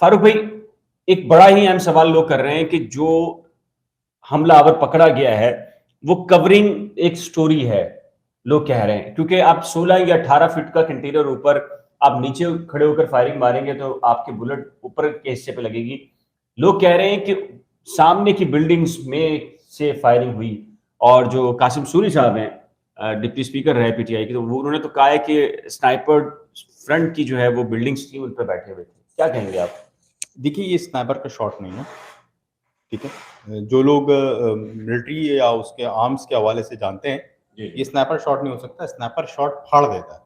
फारूक भाई, एक बड़ा ही अहम सवाल लोग कर रहे हैं कि जो हमलावर पकड़ा गया है वो कवरिंग एक स्टोरी है, लोग कह रहे हैं, क्योंकि आप 16 या 18 फीट का कंटेनर ऊपर, आप नीचे खड़े होकर फायरिंग मारेंगे तो आपके बुलेट ऊपर के हिस्से पे लगेगी। लोग कह रहे हैं कि सामने की बिल्डिंग्स में से फायरिंग हुई, और जो कासिम सूरी साहब हैं, डिप्टी स्पीकर रहे पीटीआई के, तो वो उन्होंने तो कहा है कि स्नाइपर फ्रंट की जो है वो बिल्डिंग्स थी, उन पर बैठे हुए थे। क्या कहेंगे आप? देखिए, ये स्नाइपर का शॉट नहीं है, ठीक है। जो लोग मिलिट्री या उसके आर्म्स के हवाले से जानते हैं, ये स्नाइपर शॉट नहीं हो सकता। स्नाइपर शॉट फाड़ देता है,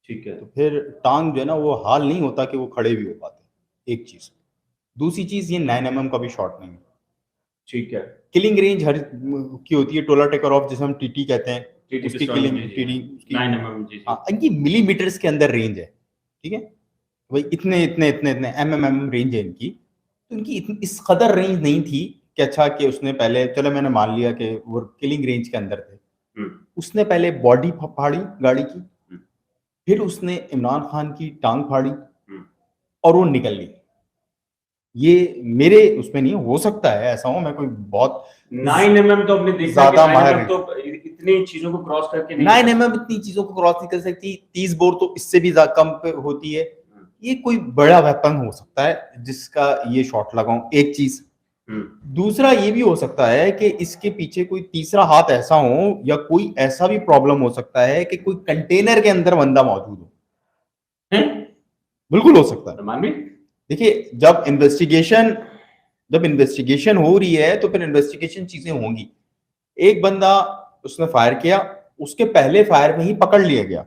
ठीक है। तो फिर टांग जो है ना वो हाल नहीं होता कि वो खड़े भी हो पाते। एक चीज। दूसरी चीज, ये 9mm का भी शॉट नहीं है। ठीक है। किलिंग रेंज हर की होती है, टोला टेकर ऑफ जिसे हम टीटी कहते हैं, TT उसकी पिस्तौल, किलिंग जी, जी। टीटी 9mm, जी, जी। हाँ, इनकी मिलीमीटर्स के अंदर रेंज है, ठीक है भाई। इतने इतने इतने इतने एमएमएम रेंज है इनकी, तो इनकी इस कदर रेंज नहीं थी कि अच्छा कि उसने पहले, चलो मैंने मान लिया कि वो किलिंग रेंज के अंदर थे, उसने पहले बॉडी फाड़ी गाड़ी की, फिर उसने इमरान खान की टांग फाड़ी, और वो निकल गई। ये मेरे उसमें नहीं हो सकता है ऐसा हो, मैं कोई बहुत 9mm तो हमने देखा ज्यादा कि माहिर 9mm तो इतनी चीजों को क्रॉस करके नहीं 9mm इतनी चीजों को क्रॉस नहीं कर सकती। 30 बोर तो इससे भी कम पे होती है। ये कोई बड़ा वेपन हो सकता है जिसका ये शॉट लगाऊं, एक चीज। दूसरा ये भी हो सकता है कि इसके पीछे कोई तीसरा हाथ ऐसा हो, या कोई ऐसा भी प्रॉब्लम हो सकता है कि कोई कंटेनर के अंदर बंदा मौजूद हो। बिल्कुल हो सकता है। देखिए, जब इन्वेस्टिगेशन हो रही है तो फिर इन्वेस्टिगेशन चीजें होंगी। एक बंदा उसने फायर किया, उसके पहले फायर में ही पकड़ लिया गया।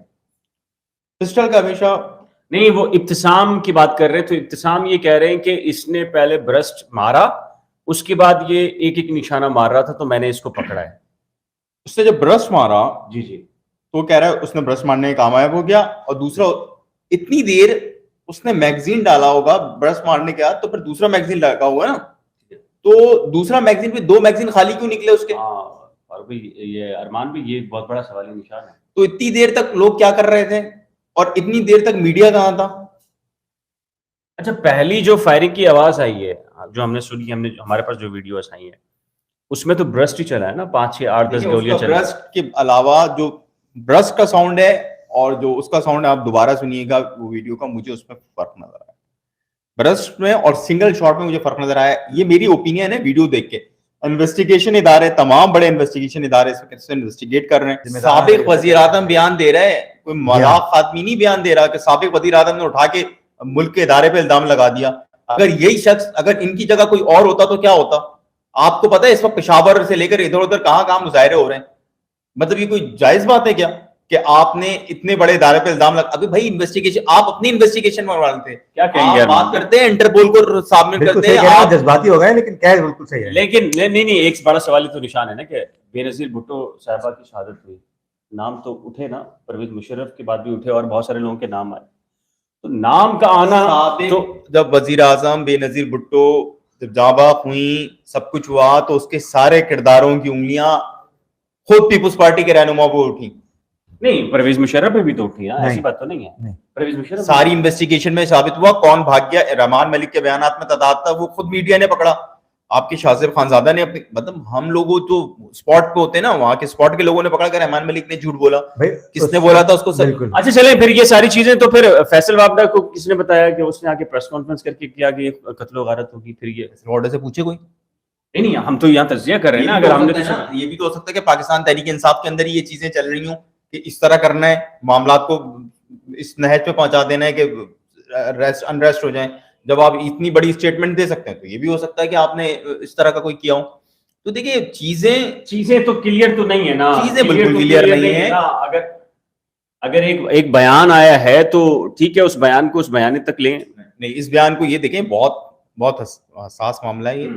पिस्टल का हमेशा नहीं, वो इब्तिसाम की बात कर रहे हैं, तो इब्तिसाम ये कह रहे हैं कि इसने पहले ब्रस्ट मारा, उसके बाद ये एक एक निशाना मार रहा था, तो मैंने इसको पकड़ा है। उसने जब ब्रस्ट मारा, जी जी, तो कह रहा है उसने ब्रस्ट मारने का कामयाब हो गया। और दूसरा, इतनी देर उसने मैगजीन डाला होगा ब्रस्ट मारने के बाद, तो फिर दूसरा मैगजीन लगा होगा ना, तो दूसरा मैगजीन पे 2 मैगजीन खाली क्यों निकले उसके? और भी ये अरमान भी, ये बहुत बड़ा सवाल निशान है। तो इतनी देर तक लोग क्या कर रहे थे, और इतनी देर तक मीडिया कहां था? अच्छा, पहली जो फायरिंग की आवाज आई है, जो हमने सुनी, हमारे पास जो वीडियोस आई है, उसमें तो ब्रस्ट ही चला है ना, 5 6 8 10 गोलियां चली। ब्रस्ट के अलावा जो ब्रस्ट का साउंड है और जो उसका साउंड है, आप दोबारा सुनिएगा वो वीडियो का, मुझे उसमें फर्क नजर आया। ब्रस्ट में और सिंगल शॉट में मुझे फर्क नजर आया। ये मेरी ओपिनियन है वीडियो देख के। इन्वेस्टिगेशन इदारे, तमाम बड़े इन्वेस्टिगेशन इदारे इसको इन्वेस्टिगेट कर रहे हैं। साबिक वजीर आजम बयान दे रहे हैं, कोई मजाक आदमी नहीं बयान दे रहा कि साबिक वजीर आजम ने उठा के मुल्क के इदारे पे इल्जाम लगा दिया। अगर यही शख्स, अगर इनकी जगह कोई और होता तो क्या होता? आपको पता है इस वक्त पेशावर से लेकर इधर उधर कहां मुजाहरे हो रहे हैं। मतलब ये कोई जायज बात है क्या कि आपने इतने बड़े इदारे पे इल्जाम लगा? अभी भाई इन्वेस्टिगेशन, आप अपनी इन्वेस्टिगेशन में थे, क्या कहेंगे? आप बात करते हैं, इंटरपोल को सामने करते हैं, आप जज्बाती हो गए, लेकिन क्या बिल्कुल सही है। लेकिन नहीं, एक बड़ा सवाल तो निशान है ना कि बेनजीर भुट्टो साहिबा की शहादत हुई, नाम तो उठे ना, परवेज मुशर्रफ के बाद भी उठे और बहुत सारे लोगों के नाम आए, तो नाम का आना, तो जब वजीर आजम बेनजीर भुट्टो जब जाबाक हुई, सब कुछ हुआ, तो उसके सारे किरदारों की उंगलियां खुद पीपुल्स पार्टी के रहनुमा पर उठी। नहीं, परवेज मुशर्रफ पे भी तो उठी है, ऐसी बात तो नहीं है। परवेज मुशर्रफ सारी इन्वेस्टिगेशन में साबित हुआ, कौन भाग गया, रहमान मलिक के बयानात में तदाद था, वो खुद मीडिया ने पकड़ा। आपके शाहजेब खानजादा ने अपने, मतलब हम लोगों जो स्पॉट पे होते हैं ना, वहां के स्पॉट के लोगों ने पकड़ा कर रहमान मलिक ने झूठ बोला, किसने बोला था उसको सब। अच्छा चले, फिर ये सारी चीजें, तो फिर फैसल वाबडा को किसने बताया कि उसने आके प्रेस कॉन्फ्रेंस करके किया कि कत्लो गारत होगी? फिर ये ऑर्डर से पूछे कोई? नहीं, हम तो यहाँ तज्जिया कर रहे हैं ना। अगर हमने तो ये भी तो हो सकता है कि पाकिस्तान तहरीक इंसाफ के अंदर ही ये चीजें चल रही हूँ कि इस तरह करना है, मामला को इस नहज पे पहुंचा देना है कि अनरेस्ट हो जाए। जब आप इतनी बड़ी स्टेटमेंट दे सकते हैं, तो ये भी हो सकता है कि आपने इस तरह का कोई किया हो। तो देखिए, चीजें तो क्लियर तो नहीं है ना, चीजें बिल्कुल क्लियर नहीं है। अगर एक बयान आया है तो ठीक है, उस बयान को उस बयान तक लें। नहीं, इस बयान को ये देखें, बहुत हसास मामला है ये।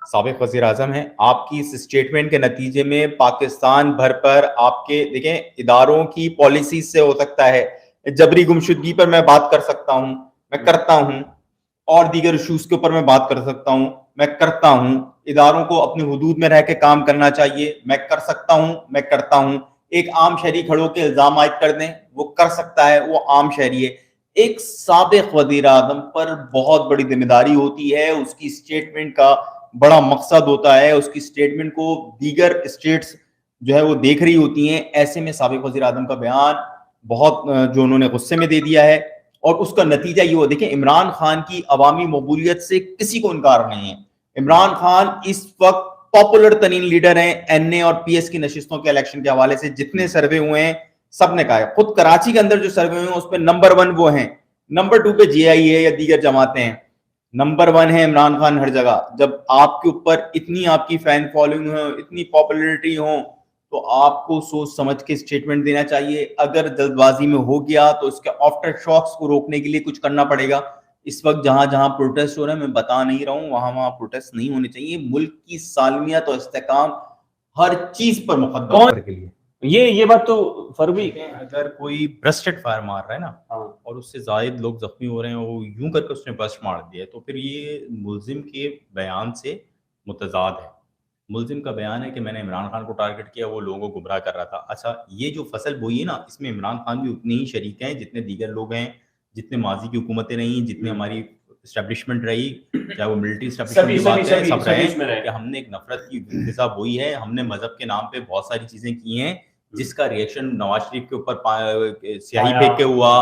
साबिक वजीर आजम है, आपकी इस स्टेटमेंट के नतीजे में पाकिस्तान भर पर आपके, देखें, इदारों की पॉलिसी से हो सकता है, जबरी गुमशुदगी पर मैं बात कर सकता हूं, मैं करता हूं, और दीगर इशूज के ऊपर मैं बात कर सकता हूं, मैं करता हूं। इदारों को अपनी हुदूद में रह के काम करना चाहिए, मैं कर सकता हूं, मैं करता हूं। एक आम शहरी खड़ो के इल्जाम आयद कर दें, वो कर सकता है, वो आम शहरी है। एक साबिक वजीर आजम पर बहुत बड़ी जिम्मेदारी होती है, उसकी स्टेटमेंट का बड़ा मकसद होता है, उसकी स्टेटमेंट को दीगर स्टेट्स जो है वो देख रही होती हैं। ऐसे में साबिक वजीर आजम का बयान बहुत जो उन्होंने गुस्से में दे दिया है और उसका नतीजा ये हुआ। देखिए, इमरान खान की अवामी मकबूलियत से किसी को इनकार नहीं है। इमरान खान इस वक्त पॉपुलर तरीन लीडर हैं। एनए और पीएस की नशिस्तों के इलेक्शन के हवाले से जितने सर्वे हुए हैं सबने कहा है, खुद कराची के अंदर जो सर्वे हुए हैं उसमें नंबर 1 वो हैं, नंबर 2 पे जीआई है या दीगर जमातें हैं, नंबर 1 है इमरान खान हर जगह। जब आपके ऊपर इतनी आपकी फैन फॉलोइंग हो, इतनी पॉपुलरिटी हो, तो आपको सोच समझ के स्टेटमेंट देना चाहिए। अगर जल्दबाजी में हो गया तो इसके आफ्टर शॉक्स को रोकने के लिए कुछ करना पड़ेगा। इस वक्त जहां जहां प्रोटेस्ट हो रहे हैं, मैं बता नहीं रहा हूं वहां वहां प्रोटेस्ट नहीं होने चाहिए। मुल्क की सालमियत और इस्तेकाम हर चीज पर मुकद्दम के लिए ये बात तो फरवी। अगर कोई ब्रस्टेड फायर मार रहा है ना, हाँ, और उससे जायद लोग जख्मी हो रहे हैं, वो यूं करके उसने बस्ट मार दिया, तो फिर ये मुल्जिम के बयान से मुतजाद है। मुल्जिम का बयान है कि मैंने इमरान खान को टारगेट किया, वो लोगों को गुमराह कर रहा था। अच्छा, ये जो फसल बोई है ना, इसमें इमरान खान भी उतने ही शरीक हैं जितने दीगर लोग हैं, जितने माजी की हुकूमतें रही, जितने हमारी इस्टेब्लिशमेंट रही, चाहे वो मिलिट्री इस्टेब्लिशमेंट की बात है, सब रहे कि हमने एक नफरत की फिजा बोई है। हमने मजहब के नाम पे बहुत सारी चीजें की हैं, जिसका रिएक्शन नवाज शरीफ के ऊपर स्याही फेंक के हुआ,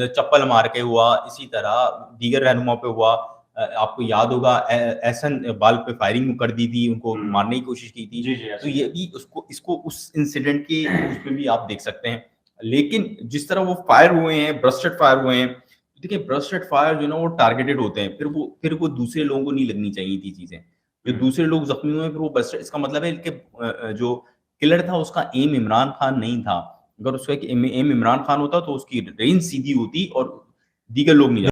चप्पल मार के हुआ, इसी तरह दीगर रहनुमाओं पे हुआ। आपको याद होगा एहसन बाल पे फायरिंग कर दी थी, उनको मारने की कोशिश की थी। तो ये भी इसको उस इंसिडेंट के उसमें भी आप देख सकते हैं। लेकिन जिस तरह वो फायर हुए हैं, ब्रस्टेड फायर हुए हैं, देखिए ब्रस्टेड फायर जो ना वो टारगेटेड होते हैं, फिर वो दूसरे लोगों को नहीं लगनी चाहिए थी चीजें। जो दूसरे लोग जख्मी हुए फिर वो ब्रस्टेड, इसका मतलब है कि जो किलर था उसका एम इमरान खान नहीं था। अगर उसका एम इमरान खान होता तो उसकी रेंज सीधी होती और दीगर लोग नहीं